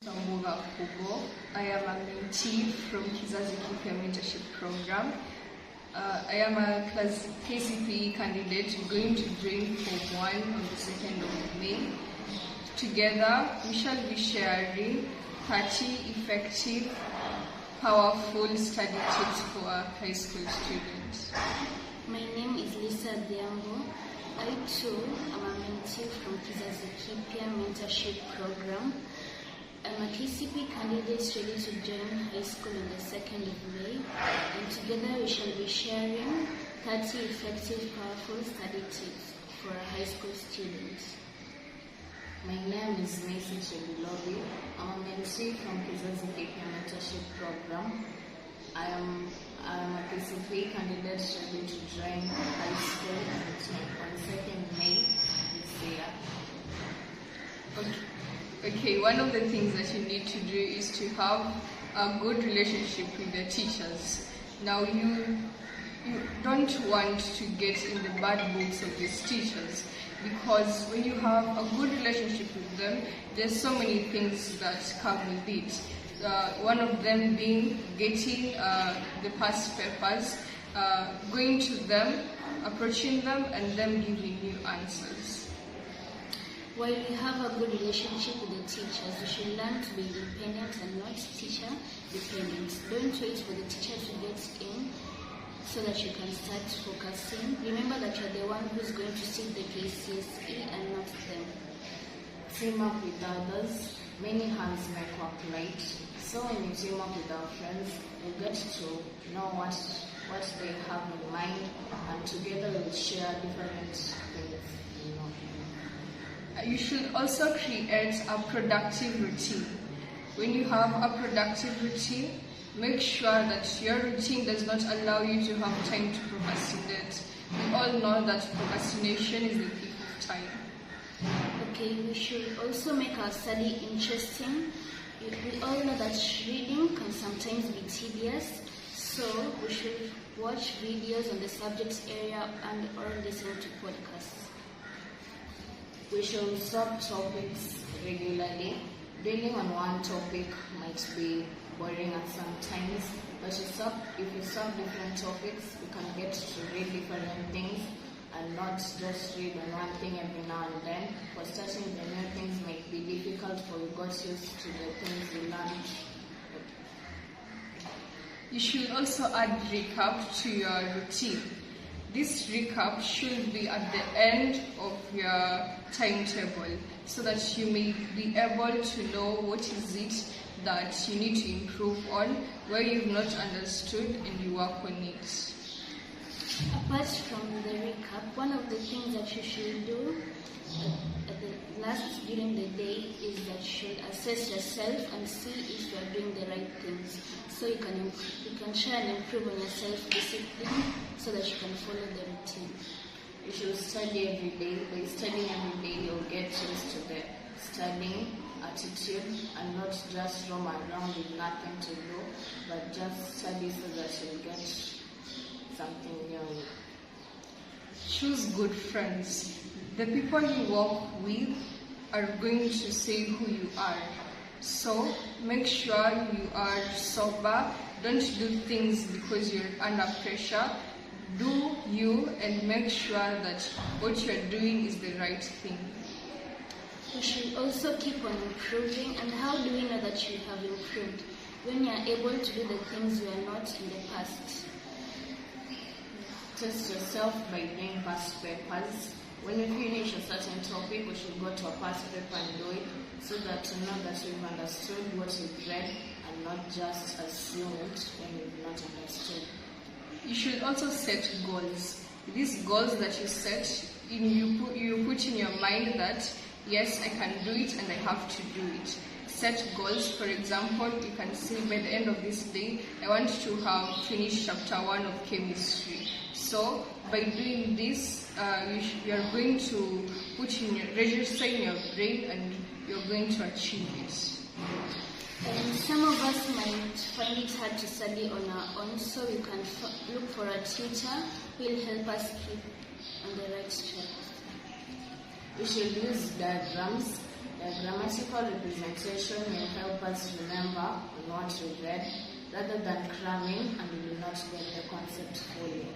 Samuga Kubo. I am a mentee from Kizazi Kipya Mentorship Program. I am a class KCPE candidate going to join Form 1 on the 2nd of May. Together, we shall be sharing 30 effective, powerful study tips for our high school students. My name is Lisa Diambo. I too am a mentee from Kizazi Kipya Mentorship Program. I'm a KCP candidate ready to join high school on the 2nd of May, and together we shall be sharing 30 effective, powerful study tips for our high school students. My name is Macy Chebilobi. I'm a mentee from Kizazi Kipya Mentorship Program. I am a KCP candidate ready to join high school on the 2nd May this year. Okay, one of the things that you need to do is to have a good relationship with the teachers. Now, you don't want to get in the bad books of these teachers, because when you have a good relationship with them, there's so many things that come with it. One of them being getting the past papers, going to them, approaching them, and them giving you answers. While you have a good relationship with the teachers, you should learn to be independent and not teacher dependent. Don't wait for the teacher to get in so that you can start focusing. Remember that you're the one who's going to sit the KCSE and not them. Team up with others. Many hands make work light. So when you team up with our friends, you get to know what they have in mind, and together we'll share different things. You should also create a productive routine. When you have a productive routine, make sure that your routine does not allow you to have time to procrastinate. We all know that procrastination is the thief of time. Okay, we should also make our study interesting. We all know that reading can sometimes be tedious, so we should watch videos on the subject area and or listen to podcasts. We should swap topics regularly. Dwelling on one topic might be boring at some times, but if you swap different topics, you can get to read different things and not just read on one thing every now and then. For starting the new things might be difficult, but we got used to the things we learned. You should also add recap to your routine. This recap should be at the end of your timetable so that you may be able to know what is it that you need to improve on, where you've not understood, and you work on it. Apart from the recap, one of the things that you should do at the last during the day is that you should assess yourself and see if you are doing the right things. So you can try and improve on your self-discipline so that you can follow the routine. You should study every day. By studying every day, you'll get used to the studying attitude and not just roam around with nothing to do, but just study so that you'll get something new. Choose good friends. The people you walk with are going to say who you are. So make sure you are sober. Don't do things because you're under pressure. Do you, and make sure that what you're doing is the right thing. You should also keep on improving. And how do we know that you have improved? When you are able to do the things you are not in the past. Test yourself by doing past papers. When you finish a certain topic, we should go to a past paper and do it so that to know that you've understood what you've read and not just assume it when you've not understood. You should also set goals. These goals that you set, you put in your mind that, yes, I can do it and I have to do it. Set goals. For example, you can say by the end of this day, I want to have finished chapter 1 of chemistry. So by doing this, you are going to register in your brain and you're going to achieve it. And some of us might find it hard to study on our own, so we can look for a tutor who will help us keep on the right track. We should use diagrams. The grammatical representation will help us remember on what we read rather than cramming, and we will not get the concept fully.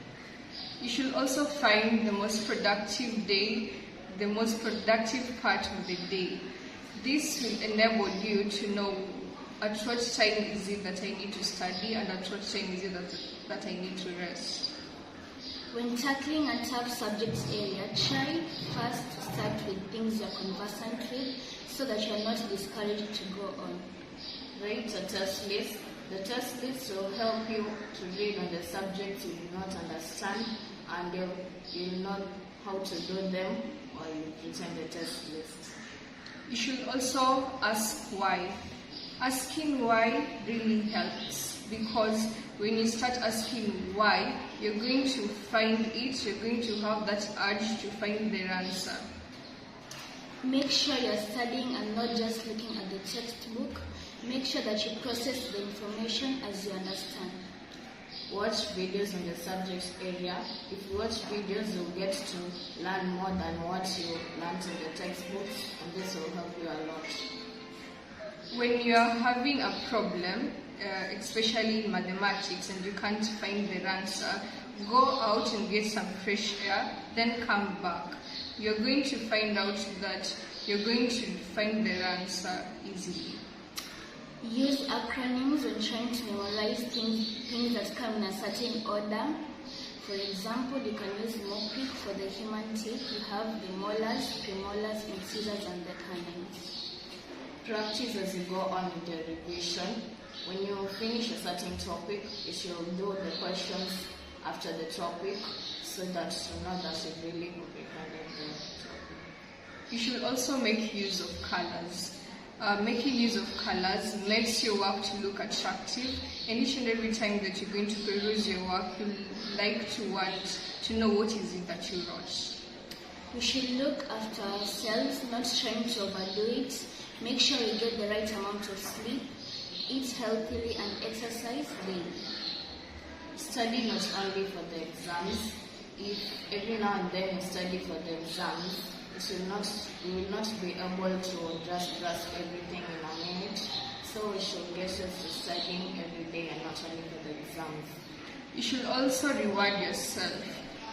You should also find the most productive day, the most productive part of the day. This will enable you to know at what time is it that I need to study and at what time is it that I need to rest. When tackling a tough subject area, try first to start with things you're conversant with so that you're not discouraged to go on. Write a test list. The test list will help you to read on the subjects you do not understand, and you'll know how to do them while you pretend the test list. You should also ask why. Asking why really helps, because when you start asking why, you're going to find it, you're going to have that urge to find the answer. Make sure you're studying and not just looking at the textbook. Make sure that you process the information as you understand. Watch videos in the subject area. If you watch videos, you'll get to learn more than what you learned in the textbooks, and this will help you a lot. When you are having a problem, especially in mathematics, and you can't find the answer, go out and get some fresh air, then come back. You're going to find out that you're going to find the answer easily. Use acronyms when trying to memorize things that come in a certain order. For example, you can use MOPIC for the human teeth. You have the molars, premolars, incisors, and the canines. Practice as you go on with the revision. When you finish a certain topic, you should do the questions after the topic so that you know that you really comprehended the topic. You should also make use of colors. Making use of colors makes your work to look attractive, and each and every time that you're going to peruse your work, you like to want to know what is it that you wrote. We should look after ourselves, not trying to overdo it. Make sure we get the right amount of sleep, eat healthily, and exercise daily. Study not only for the exams. If every now and then you study for the exams, you will not be able to just grasp everything in a minute. So we should get used to studying every day and not only for the exams. You should also reward yourself.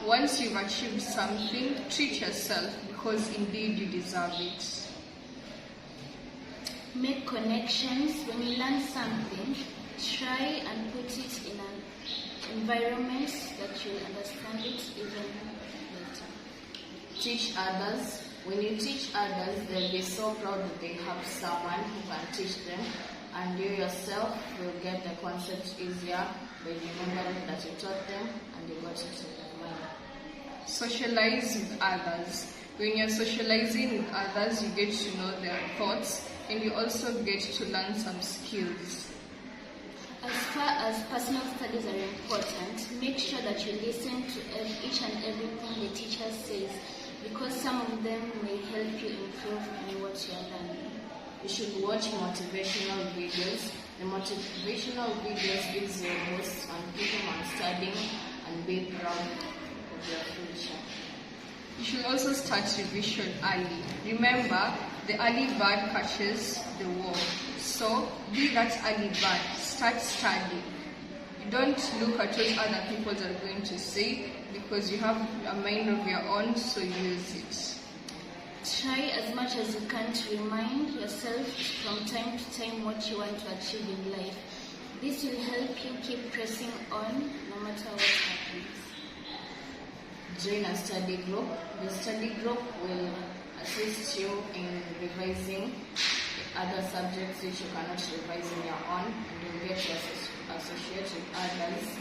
Once you've achieved something, treat yourself, because indeed you deserve it. Make connections. When you learn something, try and put it in an environment that you'll understand it even later. Teach others. When you teach others, they'll be so proud that they have someone who can teach them, and you yourself will get the concept easier by remembering that you taught them and you got it in your mind. Socialize with others. When you're socializing with others, you get to know their thoughts, and you also get to learn some skills. As far as personal studies are important, make sure that you listen to each and everything the teacher says, because some of them may help you improve in what you are learning. You should watch motivational videos. The motivational videos gives you a boost on keeping on studying and be proud of your future. You should also start revision early. Remember, the early bird catches the worm. So be that early bird. Start studying. You don't look at what other people are going to say, because you have a mind of your own, so use it. Try as much as you can to remind yourself from time to time what you want to achieve in life. This will help you keep pressing on no matter what happens. Join a study group. The study group will assist you in revising other subjects which you cannot revise on your own, and you'll get to associate with others